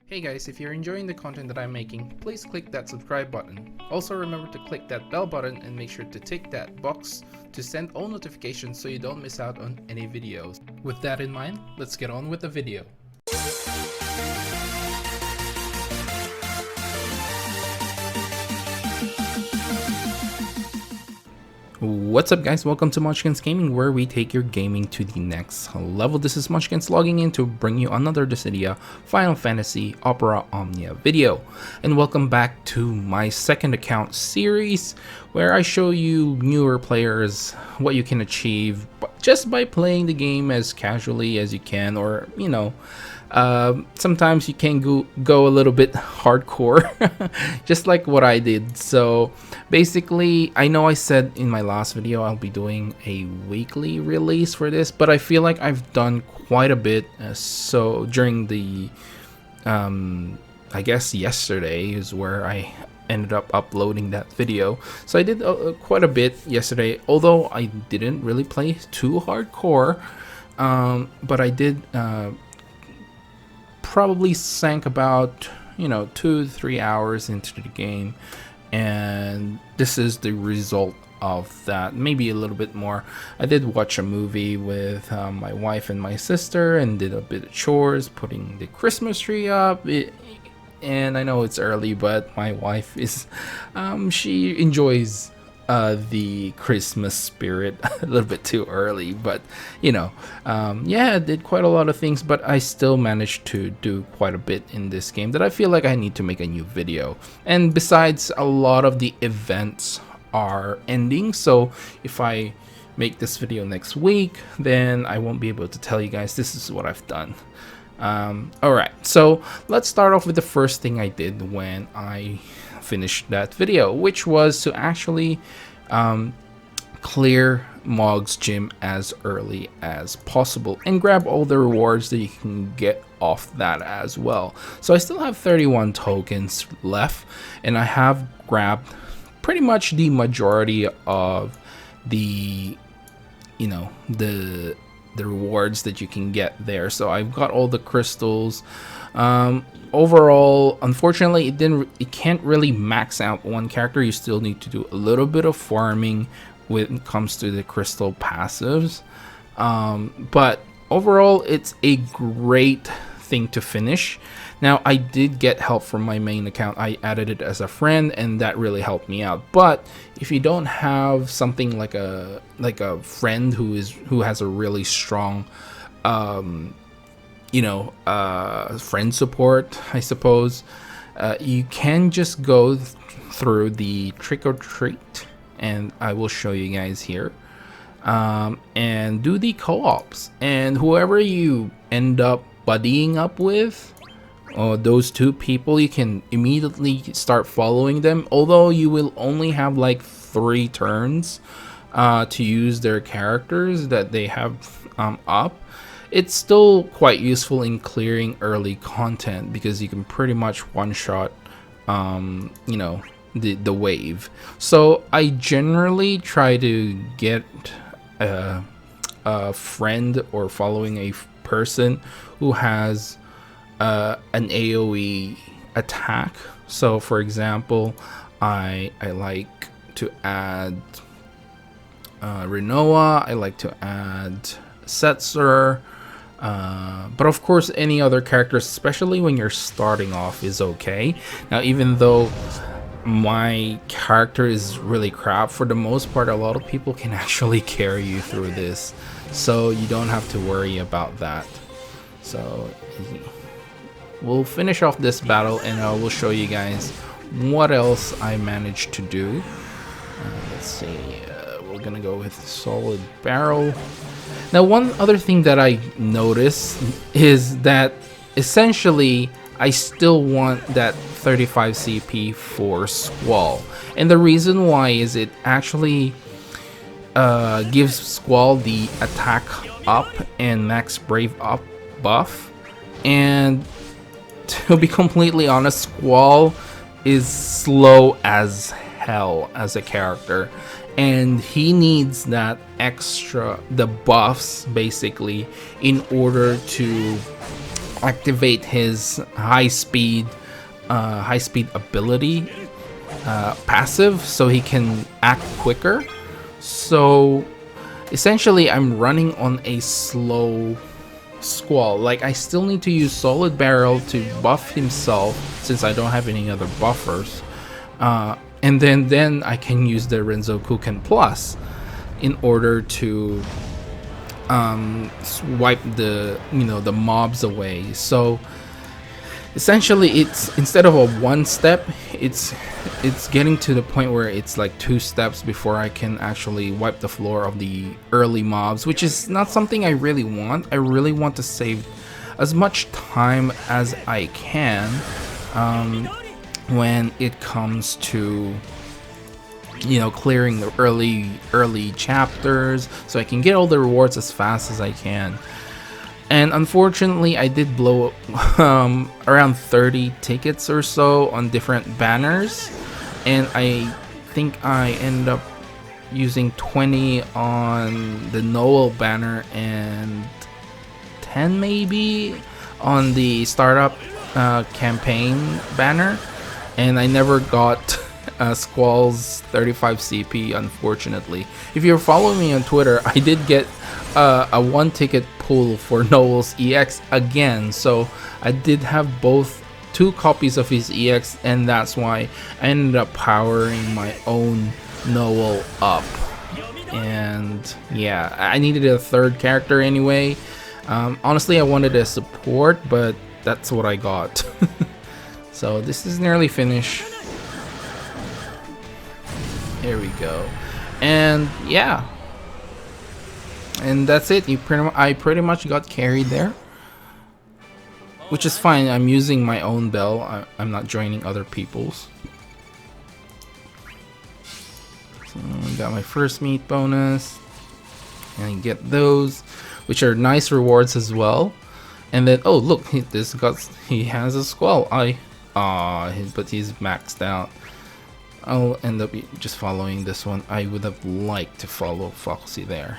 Hey guys, if you're enjoying the content that I'm making, please click that subscribe button. Also remember to click that bell button and make sure to tick that box to send all notifications so you don't miss out on any videos. With that in mind, let's get on with the video. What's up guys, welcome to Munchkins Gaming, where we take your gaming to the next level. This is Munchkins logging in to bring you another Dissidia Final Fantasy Opera Omnia video. And welcome back to my second account series, where I show you newer players what you can achieve just by playing the game as casually as you can, or you know, sometimes you can go a little bit hardcore just like what I did. So basically, I know I said in my last video I'll be doing a weekly release for this, but I feel like I've done quite a bit. So during the I guess yesterday is where I ended up uploading that video, so I did quite a bit yesterday, although I didn't really play too hardcore, but I did probably sank about 2 to 3 hours into the game, and this is the result of that, maybe a little bit more. I did watch a movie with my wife and my sister, and did a bit of chores, putting the Christmas tree up. And I know it's early, but my wife is she enjoys the Christmas spirit a little bit too early, but yeah, I did quite a lot of things, but I still managed to do quite a bit in this game that I feel like I need to make a new video. And besides, a lot of the events are ending, so if I make this video next week, then I won't be able to tell you guys this is what I've done. Alright, so let's start off with the first thing I did when I finished that video, which was to actually clear Mog's gym as early as possible and grab all the rewards that you can get off that as well. So I still have 31 tokens left, and I have grabbed pretty much the majority of the the rewards that you can get there. So I've got all the crystals. Overall, unfortunately, it can't really max out one character. You still need to do a little bit of farming when it comes to the crystal passives, but overall it's a great thing to finish. Now, I did get help from my main account. I added it as a friend, and that really helped me out. But if you don't have something like a friend who has a really strong friend support, I suppose, you can just go through the trick or treat, and I will show you guys here, and do the co-ops, and whoever you end up buddying up with, those two people, you can immediately start following them, although you will only have like 3 turns to use their characters that they have up. It's still quite useful in clearing early content, because you can pretty much one-shot the wave. So I generally try to get a friend or following a person who has an AoE attack. So for example, I like to add Rinoa, I like to add Setzer, but of course any other characters, especially when you're starting off, is okay. Now, even though my character is really crap, for the most part a lot of people can actually carry you through this, so you don't have to worry about that. So we'll finish off this battle, and I will show you guys what else I managed to do. Let's see, we're gonna go with solid barrel. Now, one other thing that I noticed is that essentially I still want that 35 CP for Squall, and the reason why is it actually gives Squall the attack up and max brave up buff. And to be completely honest, Squall is slow as hell as a character, and he needs that extra, the buffs basically, in order to activate his high speed ability passive, so he can act quicker. So essentially I'm running on a slow Squall. Like, I still need to use Solid Barrel to buff himself since I don't have any other buffers, and then I can use the Renzokuken Plus in order to wipe the the mobs away. So essentially, it's instead of a one step, it's getting to the point where it's like 2 steps before I can actually wipe the floor of the early mobs, which is not something I really want. I really want to save as much time as I can when it comes to clearing the early chapters, so I can get all the rewards as fast as I can. And unfortunately, I did blow around 30 tickets or so on different banners, and I think I ended up using 20 on the Noel banner and 10 maybe on the startup campaign banner, and I never got Squall's 35 CP, unfortunately. If you're following me on Twitter, I did get a 1 ticket pull for Noel's EX again, so I did have both 2 copies of his EX, and that's why I ended up powering my own Noel up. And yeah, I needed a 3rd character anyway. Honestly, I wanted a support, but that's what I got. So this is nearly finished. There we go. And yeah, and that's it. I pretty much got carried there, which is fine. I'm using my own bell. I'm not joining other people's. So I got my first meat bonus, and I get those, which are nice rewards as well. And then, oh look, he has a Squall. But he's maxed out. I'll end up just following this one. I would have liked to follow Foxy there,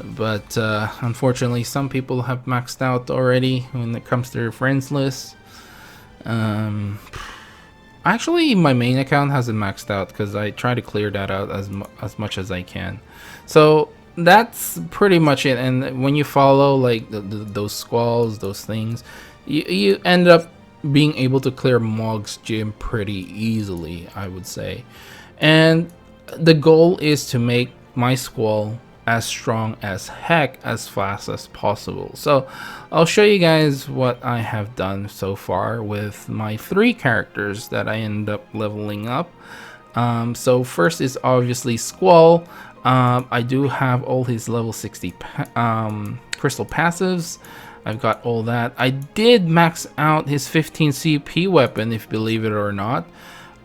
but unfortunately some people have maxed out already when it comes to their friends list. Actually, my main account hasn't maxed out because I try to clear that out as much as I can. So that's pretty much it. And when you follow like those Squalls, those things, you end up being able to clear Mog's gym pretty easily, I would say. And the goal is to make my Squall as strong as heck as fast as possible. So I'll show you guys what I have done so far with my 3 characters that I end up leveling up. So first is obviously Squall. I do have all his level 60 crystal passives. I've got all that. I did max out his 15 CP weapon, if you believe it or not.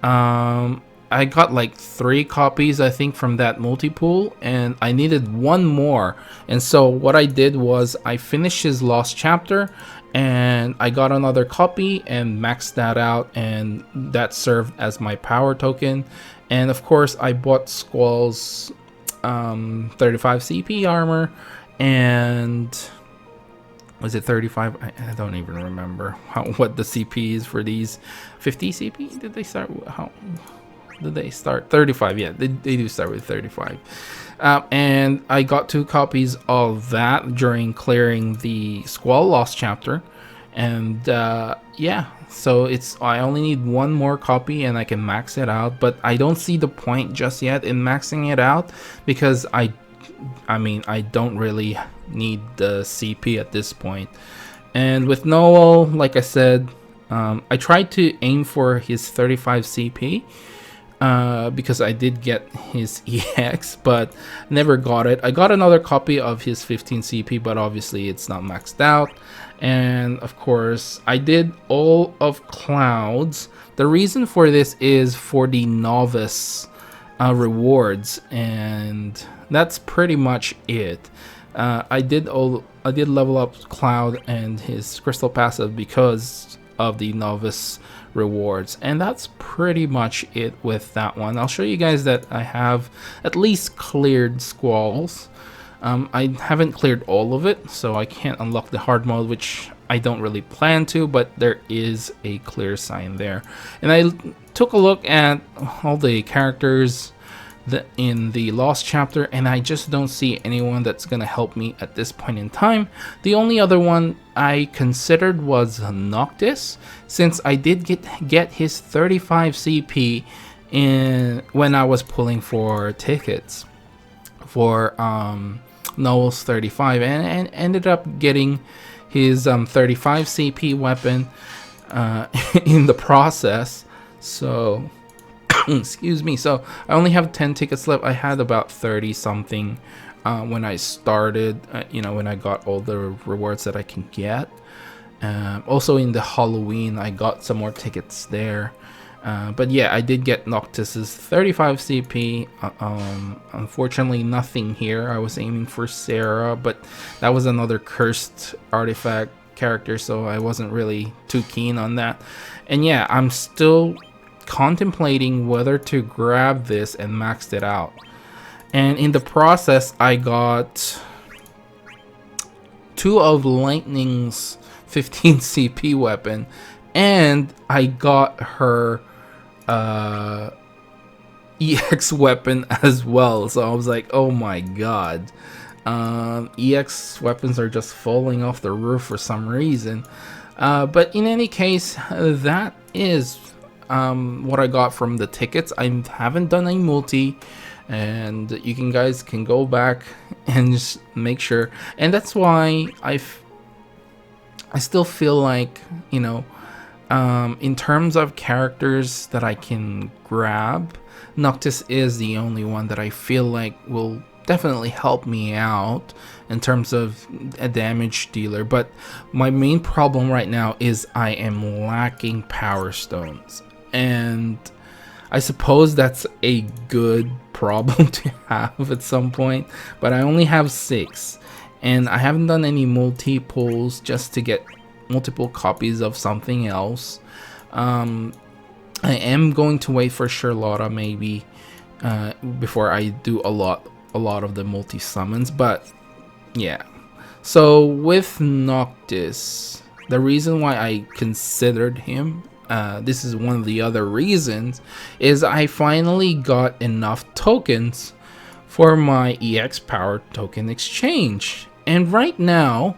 I got like 3 copies, I think, from that multi-pool, and I needed 1 more. And so what I did was I finished his lost chapter, and I got another copy and maxed that out, and that served as my power token. And of course, I bought Squall's 35 CP armor, and was it 35? I don't even remember what the CP is for these. 50 CP? Did they start? How did they start? 35. Yeah, they do start with 35. And I got 2 copies of that during clearing the Squall Lost chapter. And yeah, so I only need 1 more copy and I can max it out. But I don't see the point just yet in maxing it out, because I mean, I don't really need the CP at this point. And with Noel, like I said, I tried to aim for his 35 CP because I did get his EX, but never got it. I got another copy of his 15 CP, but obviously it's not maxed out. And of course, I did all of Cloud's. The reason for this is for the novice rewards, and that's pretty much it. I did level up Cloud and his crystal passive because of the novice rewards, and that's pretty much it with that one. I'll show you guys that I have at least cleared Squalls. I haven't cleared all of it, so I can't unlock the hard mode, which I don't really plan to, but there is a clear sign there. And I took a look at all the characters in the Lost chapter, and I just don't see anyone that's gonna help me at this point in time. The only other one I considered was Noctis, since I did get his 35 CP when I was pulling for tickets for Noel's 35, and ended up getting his 35 CP weapon in the process. So excuse me. So I only have 10 tickets left. I had about 30 something when I started, when I got all the rewards that I can get. Also in the Halloween, I got some more tickets there. But yeah, I did get Noctis's 35 CP. Unfortunately, nothing here. I was aiming for Sarah, but that was another cursed artifact character, so I wasn't really too keen on that. And yeah, I'm still contemplating whether to grab this and max it out. And in the process, I got 2 of Lightning's 15 CP weapon, and I got her EX weapon as well. So I was like, oh my god, EX weapons are just falling off the roof for some reason. But in any case, that is what I got from the tickets. I haven't done a multi, and you guys can go back and just make sure. And that's why I still feel like, in terms of characters that I can grab, Noctis is the only one that I feel like will definitely help me out in terms of a damage dealer. But my main problem right now is I am lacking power stones, and I suppose that's a good problem to have at some point, but I only have 6, and I haven't done any multi pulls just to get multiple copies of something else. I am going to wait for Charlotta maybe before I do a lot of the multi summons. But yeah, so with Noctis, the reason why I considered him, this is one of the other reasons, is I finally got enough tokens for my EX power token exchange. And right now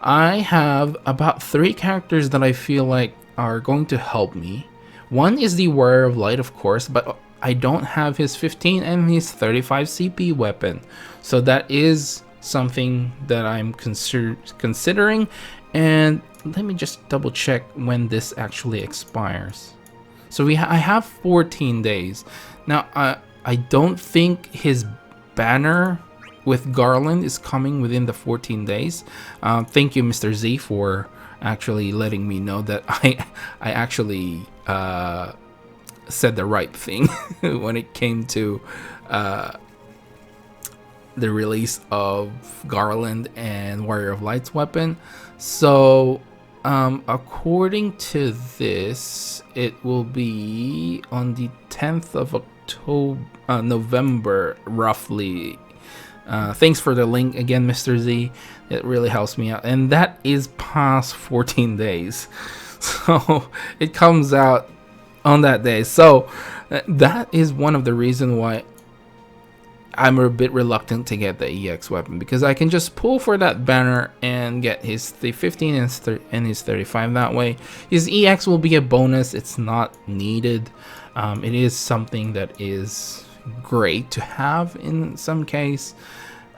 I have about 3 characters that I feel like are going to help me. One is the Warrior of Light, of course, but I don't have his 15 and his 35 CP weapon. So that is something that I'm considering. And let me just double check when this actually expires. So I have 14 days. Now, I don't think his banner with Garland is coming within the 14 days. Thank you, Mr. Z, for actually letting me know that I actually said the right thing when it came to the release of Garland and Warrior of Light's weapon. So according to this, it will be on the 10th of November, roughly. Thanks for the link again, Mr. Z. It really helps me out. And that is past 14 days. So it comes out on that day. So that is one of the reasons why I'm a bit reluctant to get the EX weapon, because I can just pull for that banner and get his 15 and his 35 that way. His EX will be a bonus. It's not needed. It is something that is great to have in some case,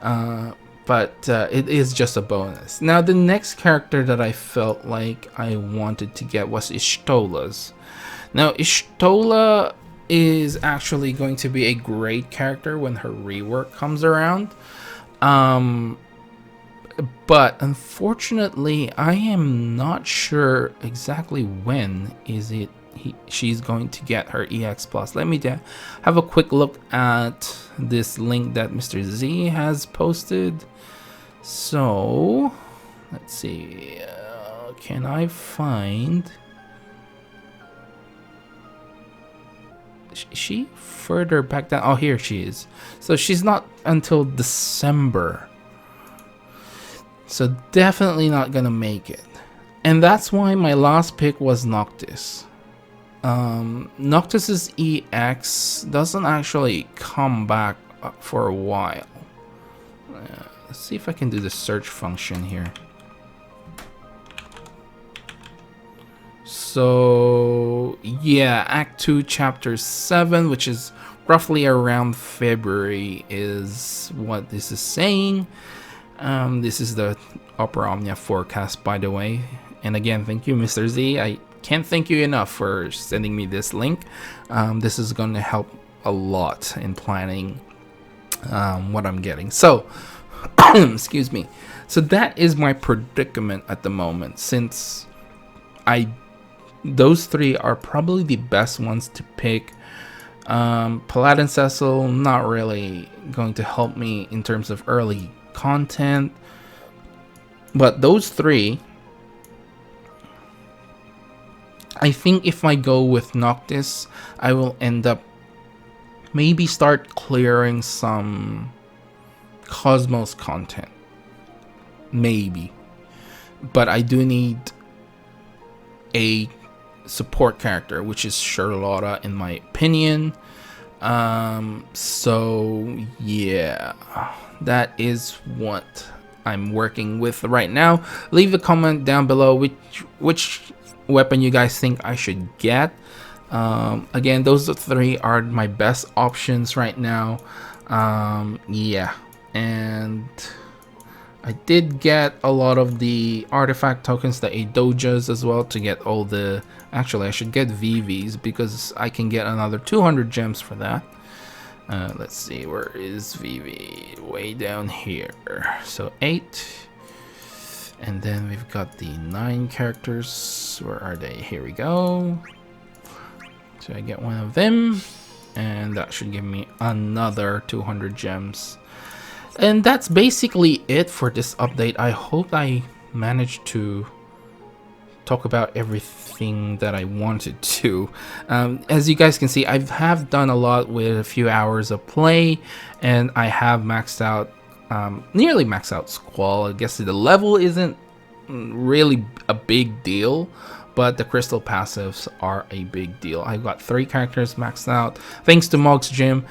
but it is just a bonus. Now, the next character that I felt like I wanted to get was Ishtola's. Now, Ishtola is actually going to be a great character when her rework comes around, but unfortunately I am not sure exactly when she's going to get her EX plus. Let me have a quick look at this link that Mr. Z has posted. So let's see, can I find, is she further back down? Oh, here she is. So she's not until December, so definitely not gonna make it. And that's why my last pick was Noctis. Noctis's EX doesn't actually come back for a while. Let's see if I can do the search function here. So yeah, Act 2 Chapter 7, which is roughly around February, is what this is saying. This is the Opera Omnia forecast, by the way. And again, thank you, Mr. Z. I can't thank you enough for sending me this link. This is going to help a lot in planning what I'm getting. So, excuse me. So that is my predicament at the moment, since those three are probably the best ones to pick. Paladin Cecil, not really going to help me in terms of early content. But those three, I think if I go with Noctis, I will end up maybe start clearing some Cosmos content. Maybe. But I do need a support character, which is Charlotta in my opinion. So yeah, that is what I'm working with right now. Leave a comment down below which weapon you guys think I should get. Again, those three are my best options right now. Yeah, and I did get a lot of the artifact tokens, the Adojas as well, to get all the... Actually, I should get VVs because I can get another 200 gems for that. Let's see, where is VV? Way down here. So 8. And then we've got the 9 characters. Where are they? Here we go. So I get one of them. And that should give me another 200 gems. And that's basically it for this update. I hope I managed to talk about everything that I wanted to. As you guys can see, I have done a lot with a few hours of play, and I have maxed out, nearly maxed out Squall. I guess the level isn't really a big deal, but the crystal passives are a big deal. I got 3 characters maxed out thanks to Mog's Gym.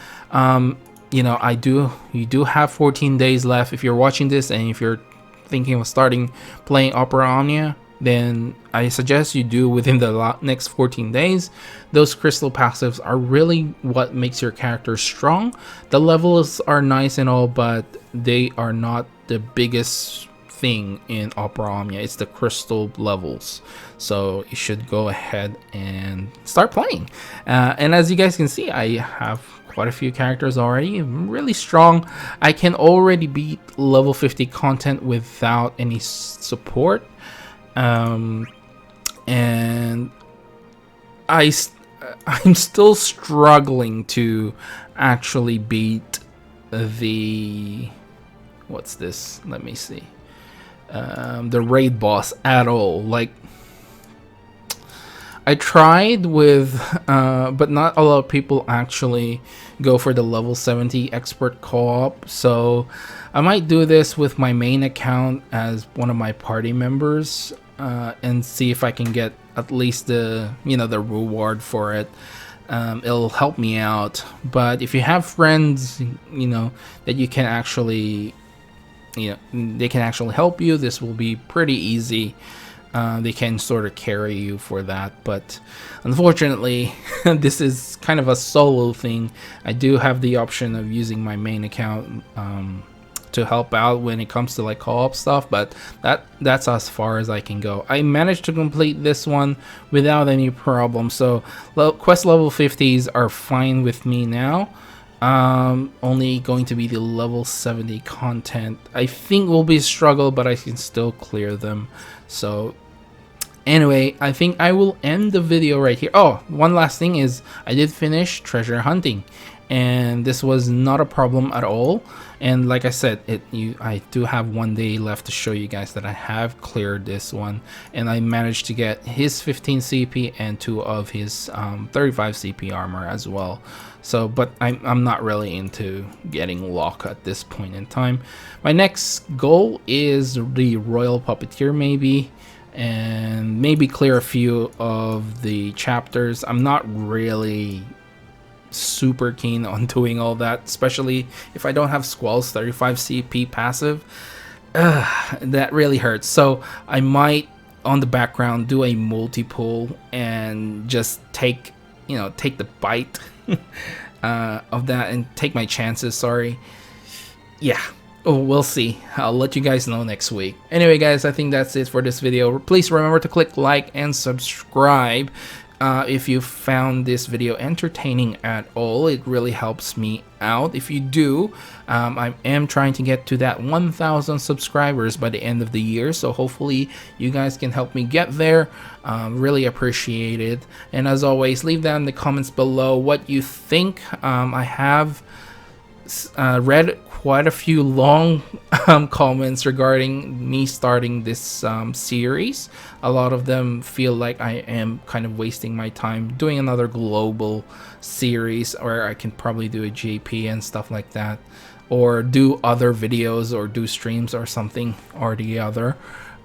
You know, you do have 14 days left. If you're watching this and if you're thinking of starting playing Opera Omnia, then I suggest you do within the next 14 days. Those crystal passives are really what makes your character strong. The levels are nice and all, but they are not the biggest thing in Opera Omnia. It's the crystal levels. So you should go ahead and start playing. And as you guys can see, I have quite a few characters already. I'm really strong. I can already beat level 50 content without any support. And I'm still struggling to actually beat the... What's this? Let me see. The raid boss at all. Like, I tried with, but not a lot of people actually go for the level 70 expert co-op. So I might do this with my main account as one of my party members, and see if I can get at least the, you know, the reward for it. It'll help me out. But if you have friends, you know, that you can actually, you know, they can actually help you, this will be pretty easy. They can sort of carry you for that, but unfortunately this is kind of a solo thing. I do have the option of using my main account to help out when it comes to like co-op stuff, but that's as far as I can go. I managed to complete this one without any problem, so quest level 50s are fine with me now. Only going to be the level 70 content I think will be a struggle, but I can still clear them. So anyway, I think I will end the video right here. Oh, one last thing is I did finish treasure hunting, and this was not a problem at all. And like I said, I do have 1 day left to show you guys that I have cleared this one, and I managed to get his 15 CP and 2 of his 35 CP armor as well. So, but I'm not really into getting Locke at this point in time. My next goal is the Royal Puppeteer, maybe. and maybe clear a few of the chapters. I'm not really super keen on doing all that, especially if I don't have Squall's 35 CP passive. That really hurts. So I might on the background do a multi-pull and just take the bite of that and take my chances. Sorry. Yeah. Oh, we'll see. I'll let you guys know next week. Anyway, guys, I think that's it for this video. Please remember to click like and subscribe if you found this video entertaining at all. It really helps me out if you do. I am trying to get to that 1,000 subscribers by the end of the year, so hopefully you guys can help me get there. Really appreciate it. And as always, leave down in the comments below what you think. I have read quite a few long comments regarding me starting this series. A lot of them feel like I am kind of wasting my time doing another global series, where I can probably do a JP and stuff like that, or do other videos or do streams or something or the other.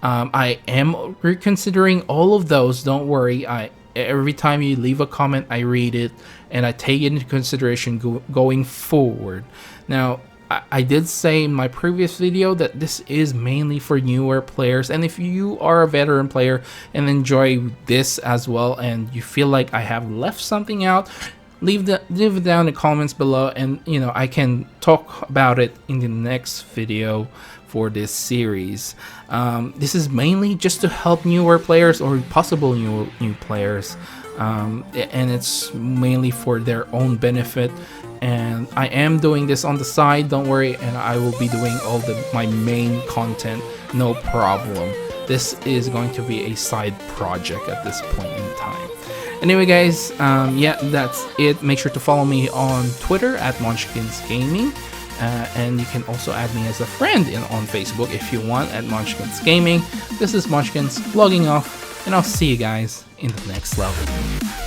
I am reconsidering all of those. Don't worry. Every time you leave a comment, I read it and I take it into consideration going forward. Now, I did say in my previous video that this is mainly for newer players, and if you are a veteran player and enjoy this as well and you feel like I have left something out, leave it down in the comments below, and I can talk about it in the next video for this series. This is mainly just to help newer players or possible new players, and it's mainly for their own benefit. And I am doing this on the side, don't worry, and I will be doing all my main content, no problem. This is going to be a side project at this point in time. Anyway, guys, yeah, that's it. Make sure to follow me on Twitter at Munchkins Gaming, and you can also add me as a friend on Facebook if you want at Munchkins Gaming. This is Munchkins logging off, and I'll see you guys in the next level.